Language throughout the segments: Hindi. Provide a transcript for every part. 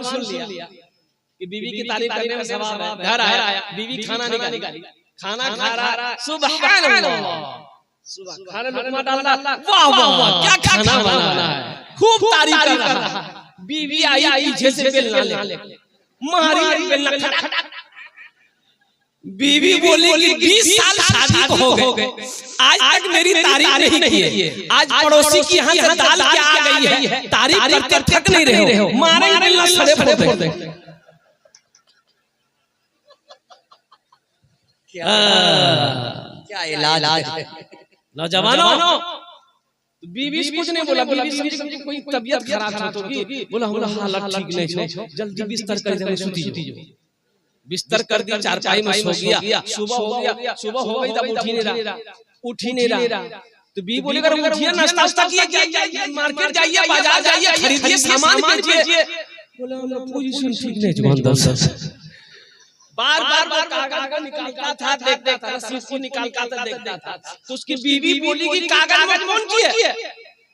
सुन लिया कि बीवी की तारीफ करने में सवाब है। घर आया, बीवी खाना निकाली, खाना खा रहा, सुभान अल्लाह, खाने में लुकमा डाला, वाह वाह वाह क्या खाना बना है, खूब तारीफ कर रहा। बीवी आई पीछे से बेलना ले मारी, बेलना खटक। बीवी बोली कि 20 साल शादी को हो गए, आज तक मेरी तारीफ नहीं की है। आज पड़ोसी की यहाँ से दाल क्या आ गई है, तारीफ करते थक नहीं रहे हो, मारे बेलना सड़े फोड़ दे। क्या इलाज है नौजवानों। बीवी कुछ नहीं बोला, बीवी कोई तबीयत खराब होगी, बोला हालत ठीक नहीं छो, जल्दी बिस्तर कर दे, सुती जो। बिस्तर कर दी, चारपाई में सो गया। सुबह हो गई तब उठ ही नहीं रहा। तो बीवी बोली अगर उठिए, नाश्ता कीजिए, मार्केट जाइए, बाजार जाइए, खरीदिए, सामान कीजिए। बोला पोजीशन ठीक नहीं जुबान बार कागज निकालता था, देखता था, रसीद को निकालता था, देखता था। तो उसकी बीवी बोली कि कागज में कौन किए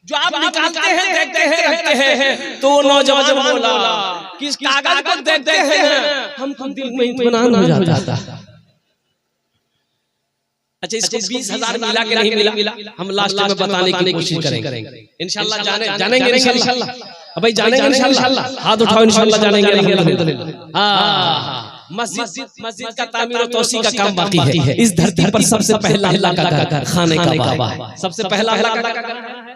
जो आप निकालते हैं, देखते हैं, रखते हैं। तो नौजवान बोला कि इस कागज को देखते हैं हमको दिल में इत्मीनान हो जाता था। अच्छा, इसको 20,000 मिला कि नहीं मिला, हम लास्ट में बताने की कोशिश करेंगे इंशाल्लाह। जानेंगे इंशाल्लाह, भाई जानेंगे इंशाल्लाह, हाथ उठाओ इंशाल्लाह, जानेंगे अल्हम्दुलिल्लाह। हाँ, मस्जिद का तामीर और तौसी का काम बाकी है। इस धरती पर सबसे पहला अल्लाह का घर खाने का काबा है। सबसे पहला अल्लाह का घर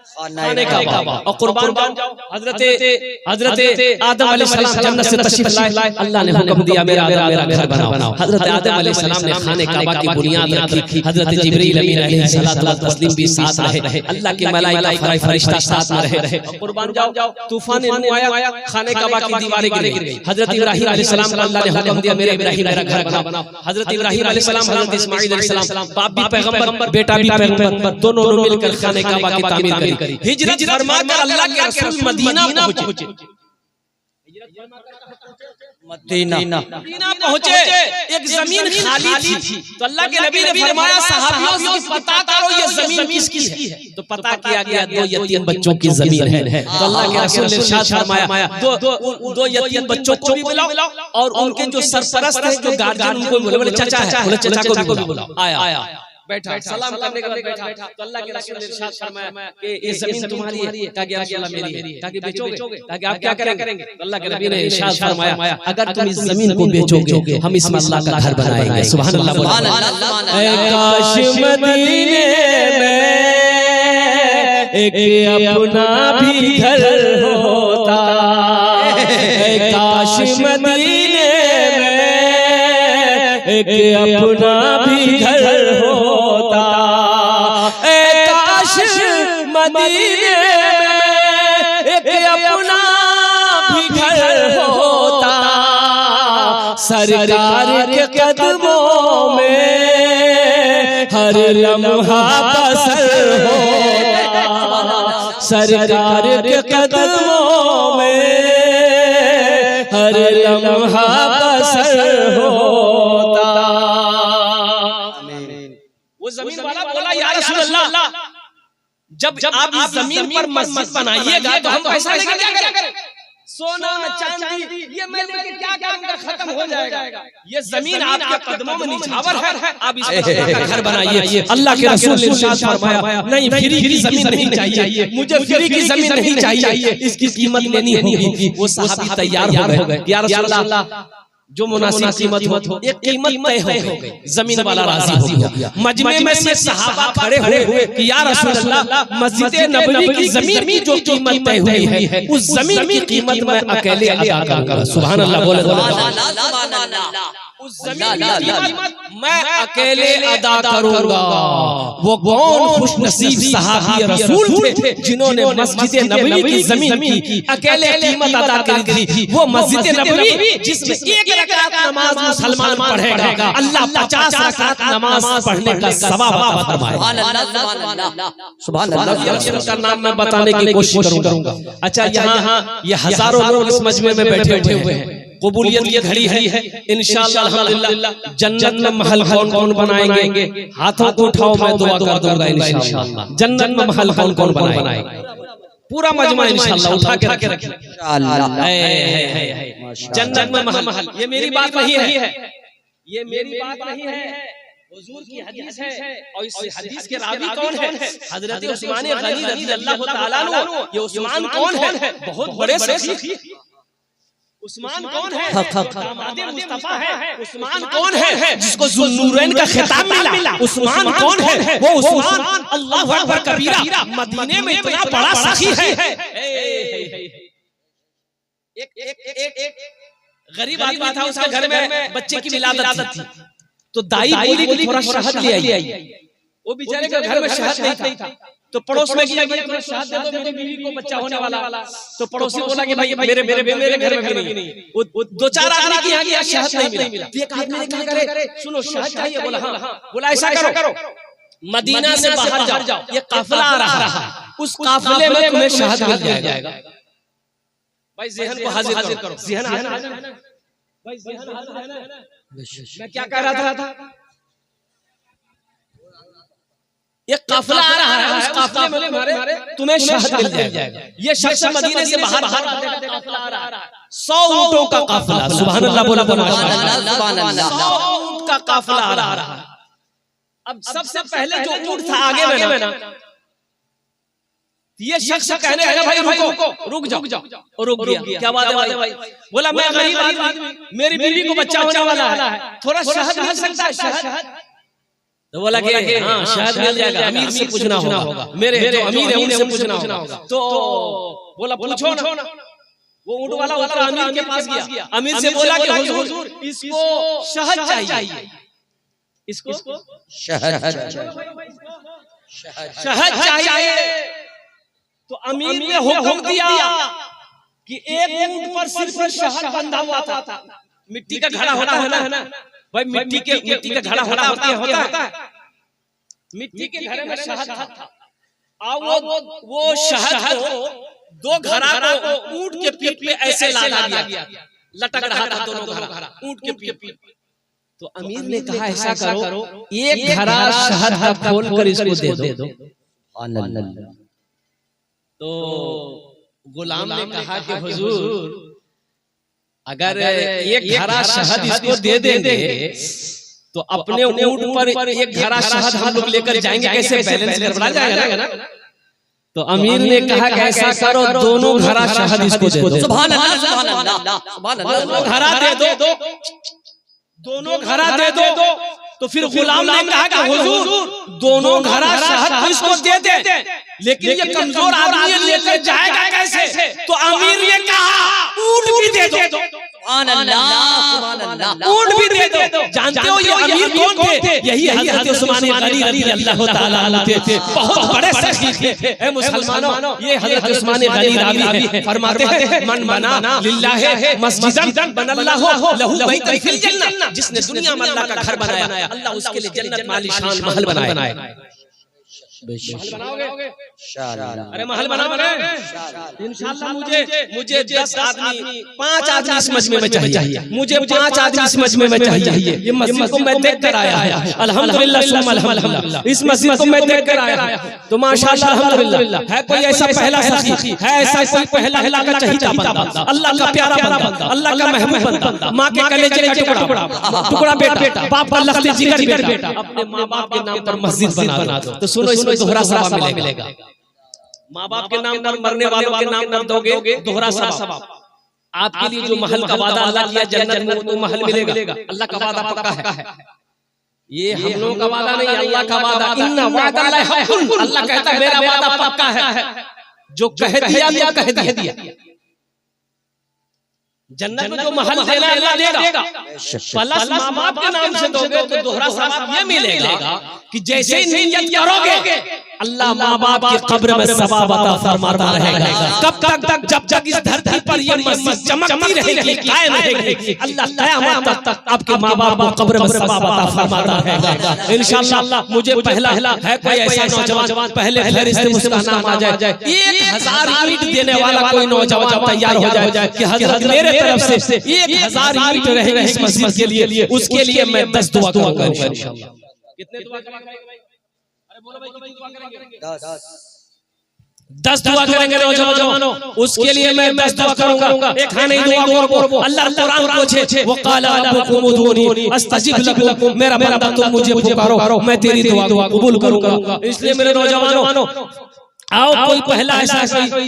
खाने का काबा। और कुर्बान जाओ, हजरत आदम अलैहिस्सलाम जन्नत से तशरीफ लाए, अल्लाह ने हुक्म दिया मेरा घर बनाओ। हजरत आदम अलैहिस्सलाम ने खाने काबा की बुनियाद रखी। हजरत जिब्रील अमीन अलैहिस्सलातु व तस्लीम भी साथ रहे, अल्लाह के मलाइका फरिश्ता साथ में रहे। कुर्बान जाओ, तूफान आया, खाने काबा की दीवारें गिर गई। हजरत इब्राहिम अलैहिस्सलाम को अल्लाह ने हुक्म दिया मेरे इब्राहिम मेरा घर बनाओ। हजरत इब्राहिम अलैहिस्सलाम, हजरत इस्माइल अलैहिस्सलाम, बाप भी पैगंबर, बेटा भी पैगंबर, दोनों ने मिलकर खाने काबा की तामीर करी। हिजरत फरमाकर अल्लाह के रसूल मदीना पहुंचे। मदीना पहुंचे, एक जमीन खाली थी। तो अल्लाह के नबी ने फरमाया सहाबियों से पता करो ये जमीन किसकी है। तो पता किया गया 2 यतीम बच्चों की जमीन है। तो अल्लाह के रसूल ने इरशाद फरमाया 2 यतीम बच्चों को भी बुलाओ और उनके जो सरपरस्त है, जो गार्जियन, उनको बोले चाचा है, बोले चाचा को भी बुलाओ। आया बैठा, सलाम करने के बाद बैठा। तो अल्लाह के रसूल ने इरशाद फरमाया कि ये जमीन तुम्हारी है, कहा कि अल्लाह मेरी है, कहा कि बेचोगे, कहा कि आप क्या करेंगे। तो अल्लाह के नबी ने इरशाद फरमाया अगर तुम इस जमीन को बेचोगे हम इसमें अल्लाह का घर बनाएंगे। सुभान अल्लाह, सुभान अल्लाह। काश मदीने में एक अपना भी घर होता, काश मदीने में एक अपना भी घर होता, काश मदीने में एक अपना भी घर होता, सरकार के कदमों में हर लम्हा बसर होता, सरकार के कदमों में हर लम्हा बसर होता। वो जमीन वाला बोला या रसूल अल्लाह, जब आप इस जमीन पर मस्जिद बनाइएगा तो हम पैसा लेकर क्या करें? सोना चांदी ये मैं लेके क्या करूंगा, खत्म हो जाएगा। ये जमीन आपके कदमों में निछावर है, आप इस पर घर बनाइए। अल्लाह के रसूल ने इरशाद फरमाया नहीं, फ्री की जमीन नहीं चाहिए, मुझे फ्री की जमीन नहीं चाहिए, इसकी कीमत लेनी होगी। वो सहाबी तैयार हो गए, या रसूल अल्लाह जो मुनासिब कीमत हो, एक कीमत तय हो गई। जमीन वाला राजी हो गया। मजमे में से सहाबा खड़े हुए कि या रसूल अल्लाह, मस्जिद नबवी की जमीन की जो कीमत तय हुई है उस जमीन की कीमत मैं अकेले अदा करूंगा। सुभान अल्लाह, बोले सुभान अल्लाह। उस जमीन की कीमत मैं अकेले अदा करूंगा। वो कौन खुशनसीब सहाबी रसूल थे जिन्होंने मस्जिद नबवी की जमीन की अकेले कीमत अदा करी थी। वो मस्जिद नबवी जिसमें 1 रकात नमाज मुसलमान पढ़ेगा, अल्लाह 50 रकात नमाज पढ़ने का सवाब फरमाए। सुभान अल्लाह का नाम मैं बताने की कोशिश करूंगा। अच्छा, यहाँ ये हजारों लोग इस मजमे में बैठे हुए हैं। कबूलियत की घड़ी है इंशाअल्लाह अल्हम्दुलिल्लाह। जन्नत में महल कौन कौन बनाएंगे, हाथों को उठाओ, मैं दुआ कर दूंगा इंशाअल्लाह। जन्नत में महल कौन कौन बनाएंगे, पूरा मजमा इंशाअल्लाह उठा के रखिए। जन्नत में महल। ये मेरी बात नहीं है, ये मेरी बात नहीं है, हुजूर की हदीस है। और इस हदीस के रावी कौन है? हजरत उस्मान गनी रज़ियल्लाहु ताला अन्हु। ये उस्मान कौन है? बहुत बड़े सखी। उस्मान कौन है? दामाद मुस्तफा है। उस्मान कौन है जिसको ज़ुन्नूरैन का खिताब मिला? उस्मान कौन है? वो उस्मान अल्लाहु अकबर कबीरा मदीने में इतना बड़ा सखी है। एक गरीब आदमी था, उसके घर में बच्चे की विलादत थी, तो दाई बोली थोड़ा शहद ले आई। वो बेचारे के घर में शहद नहीं था, तो पड़ोस में गया थोड़ा शहद दे दो, मेरी बीवी को बच्चा होने वाला। तो पड़ोसी बोला कि भाई मेरे घर में भी नहीं। वो दो चार आदमी के यहाँ गया, शहद नहीं मिला। एक आदमी ने कहा करे सुनो शहद चाहिए, बोला हाँ। बोला ऐसा करो मदीना से बाहर जाओ, ये काफिला आ रहा है, उस काफिले में तुम्हें शहद मिल जाएगा। भाई ज़हन को हाजिर करो, ज़हन हाजिर है ना भाई, ज़हन हाजिर है ना। मैं क्या कह रहा था? एक काफिला आ रहा है, उस काफिले में तुम्हें शहद मिल जाएगा। ये शख्स मदीने से बाहर काफिला आ रहा है, 100 ऊंटों का काफिला। सुभान अल्लाह बोला, 100 ऊंट का काफिला आ रहा है। अब सबसे पहले जो ऊंट था आगे में ना, ये शख्स कहने लगा भाई रुक जाओ। और रुक गया। क्या बात है भाई? बोला मैं गरीब आदमी, मेरी बीवी को बच्चा होने वाला है, थोड़ा शहद मिल सकता है? शहद तो बोला कि हाँ शहद मिल जाएगा, अमीर से पूछना होगा, मेरे जो अमीर है उनसे पूछना होगा। तो बोला पूछो ना। वो ऊंट वाला उतरा, अमीर के पास गया, अमीर से बोला कि हुजूर इसको शहद चाहिए, इसको शहद चाहिए। तो अमीर ने हुक्म दिया कि एक ऊंट पर सिर्फ शहद बंधा हुआ था। मिट्टी का घड़ा होता है ना भाई, मिट्टी का घड़ा होता है। मिट्टी के घड़े में शहद था, और वो शहद को 2 घड़ा को ऊंट के पीठ पे ऐसे लादा गया, लटक रहा था दोनों घड़ा ऊंट के पीठ पे। तो अमीर ने कहा ऐसा करो, एक घड़ा शहद का खोल कर इसको दे दो। तो गुलाम ने कहा कि हुजूर अगर एक घड़ा शहद इसको दे देंगे तो अपने ऊंट पर एक घड़ा शहद हम लोग लेकर जाएंगे, कैसे बैलेंस गड़बड़ा जाएगा ना। तो अमीर ने कहा कि ऐसा करो, दोनों घड़ा शहद इसको दे दो। सुभान अल्लाह, सुभान अल्लाह, सुभान अल्लाह। दोनों घड़ा दे दो, दोनों घड़ा दे दो। तो फिर गुलाम ने कहा कि हुजूर दोनों घड़ा शहद इसको दे दे, लेकिन ये कमजोर आदमी लेकर जाएगा कैसे? तो अमीर ने कहा ऊंट भी दे दो। सुभान अल्लाह, सुभान अल्लाह। ऊंट भी दे दो। जानते हो ये अमीर कौन थे? यही हजरत उस्मान गनी रज़ियल्लाहु ताला अन्हु थे, बहुत बड़े सखी थे। ए मुसलमानों, ये हजरत उस्मान गनी रावी है, फरमाते हैं मन बना लिल्लाहि मस्जिदन बनल्लाहु लहू बैतन फिल जन्नह। जिसने दुनिया में अल्लाह का घर बनाया, अल्लाह उसके लिए जन्नत में आलीशान महल बनाएगा। महल बनाओगे? अरे महल बनाओगे इंशाअल्लाह। मुझे 10 आदमी 5 आदमी इस मजमे में चाहिए, मुझे 5 आदमी इस मजमे में चाहिए। ये मस्जिद को मैं देख कर आया, अल्हम्दुलिल्लाह सुम्मा अल्हम्दुलिल्लाह। इस मस्जिद को मैं देख कर आया, तो माशाअल्लाह अल्हम्दुलिल्लाह। है कोई ऐसा पहला सखी, है ऐसा कोई पहला अल्लाह का चहीता बंदा, अल्लाह का प्यारा बंदा, अल्लाह का महबूब बंदा, माँ के कलेजे का टुकड़ा बेटा, बाप का लफ्ज़ जिगर बेटा, अपने माँ बाप के नाम पर मस्जिद बना दो। तो सुनो इसमें दोहरा सवाब मिलेगा। माँ बाप के नाम पर, मरने वालों के नाम पर दोगे दोहरा सवाब। आपके लिए जो महल का वादा अल्लाह किया जन्नत में, वो महल मिलेगा। अल्लाह का वादा पक्का है, ये हम लोगों का वादा नहीं, अल्लाह का वादा। इन्ना वादल्लाहि हक़्क़ुन, अल्लाह कहता है मेरा वादा पक्का है, जो कह दिया कह दिया। जन्नत में जो महल देना अल्लाह देगा, प्लस माँ बाप के नाम से दोगे तो दोहरा सवाब ये मिलेगा कि जैसे ही नियत करोगे अल्लाह माँ बाप की कब्र में सवाब अता फरमाता रहेगा। कब तक? जब तक इस धरती पर ये मस्जिद चमकती रहेगी, कायम रहेगी, अल्लाह क़यामत तक आपके माँ बाप को कब्र में सवाब अता फरमाता रहेगा इंशाअल्लाह। मुझे पहला है कोई ऐसा नौजवान, पहले फहरिस्त में उसका नाम आ जाए, 1000 ईंट देने वाला कोई नौजवान तैयार हो जाए कि हजरत मेरे तरफ से 1000 ईंट रहेंगे इस मस्जिद के लिए, उसके लिए मैं 10 दुआ करूंगा इंशाअल्लाह। कितने दुआ करेंगे भाई? अरे बोलो भाई कितनी दुआ करेंगे? 10। 10 दुआ करेंगे नौजवानों, उसके लिए मैं 10 दुआ करूंगा। एक खाने दुआ करो। अल्लाह कुरान पूछे वो काला रब्बुकुम उदूनी अस्तजिब लकुम, मेरा बंदा तुम मुझे पुकारो मैं तेरी दुआ कबूल करूंगा। इसलिए मेरे नौजवानों आओ, कोई पहला ऐसा कोई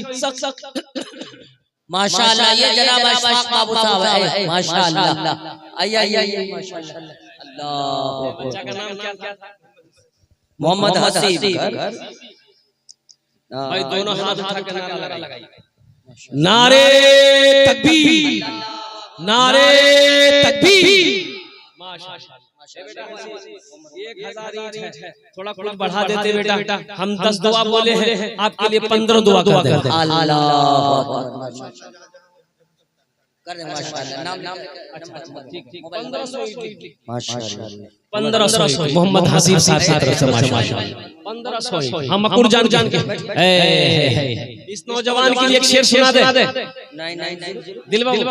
माशाअल्लाह, ये जनाब अशफाक बाबू साहब है, माशाअल्लाह। आइए माशाअल्लाह। अल्लाह, बच्चा का नाम क्या था? मोहम्मद हसीब। भाई दोनों हाथ उठा के नारा लगाइए। नारे तकबीर, नारे तकबीर। माशाअल्लाह, 1000 ईंट है, थोड़ा कुछ बढ़ा देते बेटा। हम 10 दुआ बोले हैं, आपके लिए 15 दुआ कर देते हैं। अल्लाह कर दे माशाअल्लाह। नाम ठीक 1500 ईंट माशाअल्लाह। 1500 मोहम्मद हसीब साहब की तरफ से माशाअल्लाह 1500। हम मकुर जान के इस नौजवान के लिए एक शेर सुना दे। 990 दिल बाबू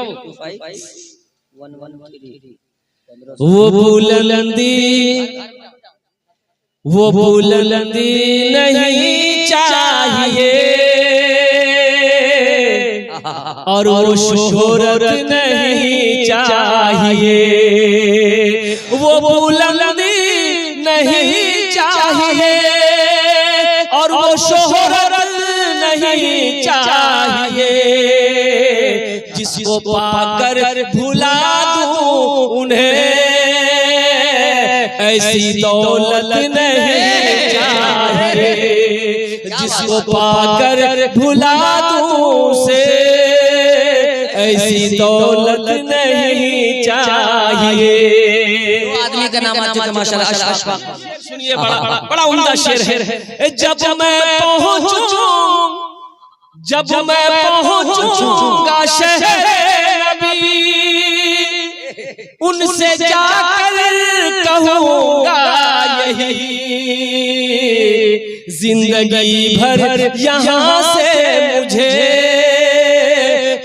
113। वो बुलंदी नहीं चाहिए और वो शोहरत नहीं चाहिए। वो बुलंदी नहीं चाहिए और वो शोहरत नहीं चाहिए। जिसको पाकर भुला दूं उन्हें ऐसी दौलत नहीं चाहिए। जिसको पाकर भुला दूं से ऐसी दौलत नहीं चाहिए। आदमी का नाम आता है माशाअल्लाह अशफाक। सुनिए, बड़ा उम्दा शेर है। जब मैं पहुंचूंगा शहर नबी, उनसे जाकर कहूंगा यही, जिंदगी भर यहाँ से मुझे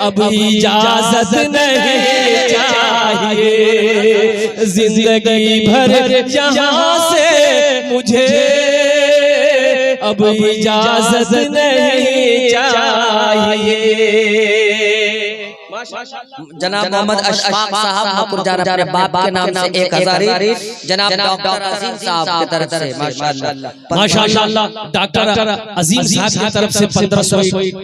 अब इजाजत नहीं चाहिए। जिंदगी भर यहाँ से मुझे अब इजाजत नहीं चाहिए। जनाब मोहम्मद अशफाक साहब मकुरजान अपने बाप के नाम से 1000 ईंट, जनाब डॉक्टर अजीम साहब की तरफ से माशाअल्लाह डॉक्टर अजीम साहब की तरफ से 1500 ईंट।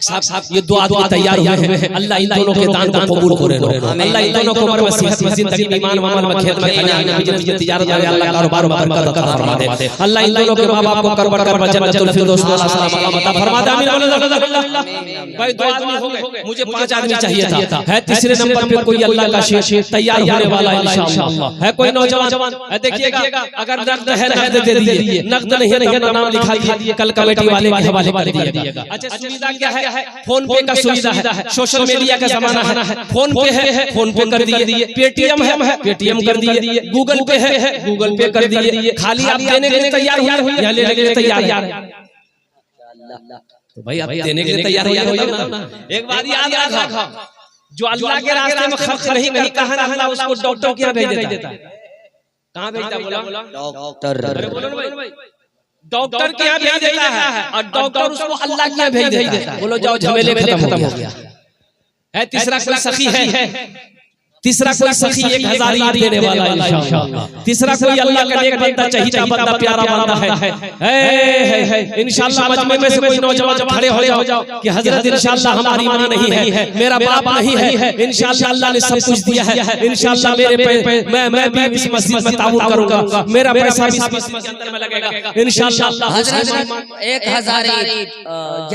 साहब ये दुआ तैयार हुए हैं। अल्लाह इन दोनों के दान को कबूल करे। अल्लाह इन दोनों को उम्र में सेहत, जिंदगी में ईमान, अमल में खेत में खजाना, बिजनेस में तिजारत में अल्लाह कारोबार में बरकत अता फरमा दे। अल्लाह इन दोनों के मां-बाप को कर जन्नतुल फिरदौस में सलाम अता फरमा दे। आमीन। भाई 2 आदमी हो गए, मुझे 5 आदमी चाहिए था। है तीसरे नंबर पे कोई अल्लाह का शेर तैयार होने वाला है इंशाअल्लाह। है कोई नौजवान? देखिएगा, अगर नकद है नकद दे दीजिए, नकद नहीं है नाम लिखा दीजिए, कल कमेटी वाले के हवाले कर दिएगा। अच्छा, सुविधा क्या है? फोन पे का सुविधा है, सोशल मीडिया का जमाना है। फोन पे है, फोन पे कर दिए। पेटीएम है, पेटीएम कर दिए। गूगल पे है, गूगल पे कर दिए। खाली आप देने के लिए तैयार हुए या लेने के लिए तैयार है? तो भाई आप देने के लिए तैयार हो ना। एक बात याद रखो, जो अल्लाह के रास्ते में खर्च नहीं करता है ना, अल्लाह उसको डॉक्टर के यहाँ भेज देता है। कहाँ भेजता? बोला डॉक्टर, डॉक्टर के यहाँ भेज देता है और डॉक्टर उसको अल्लाह के यहाँ भेज देता है। बोलो जाओ, झमेले खत्म हो गया। है तीसरा कोई सखी है? तीसरा कोई सखी 1000 ईंट देने वाला इंशाअल्लाह। तीसरा कोई अल्लाह का नेक बंदा चाहिए, बंदा प्यारा बंदा है इंशाअल्लाह। मजमे में से कोई नौजवान खड़े हो जाओ कि हजरत इंशाअल्लाह हमारी मां नहीं है, मेरा बाप नहीं है, इंशाअल्लाह अल्लाह ने सब कुछ दिया है। इंशाअल्लाह मेरे मैं भी इस मस्जिद में ताउन करूंगा, मेरा पैसा भी इस मस्जिद के अंदर में लगेगा इंशाअल्लाह। हजरत 1000 ईंट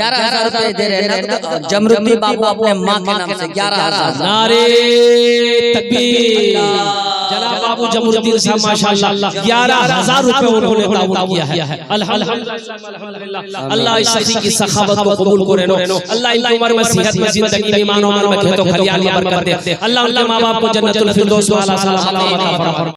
11000 रुपए दे रहे हैं जमरुद्दीन बाबू अपने मां के नाम से 11000। नारे तकबीर। जनाब बाबू जमरुद्दीन साहब माशाअल्लाह 11000 रुपए उन्होंने ताउन किया है। अल्हम्दुलिल्लाह, अल्लाह इस सखी की सखावत को कबूल करे। अल्लाह इनकी उम्र में सेहत में, जिंदगी में, ईमान में, खेतों खलियान में बरकत दे। अल्लाह उनके मां-बाप को जन्नतुल फिरदौस वाला सलाम अता फरमा।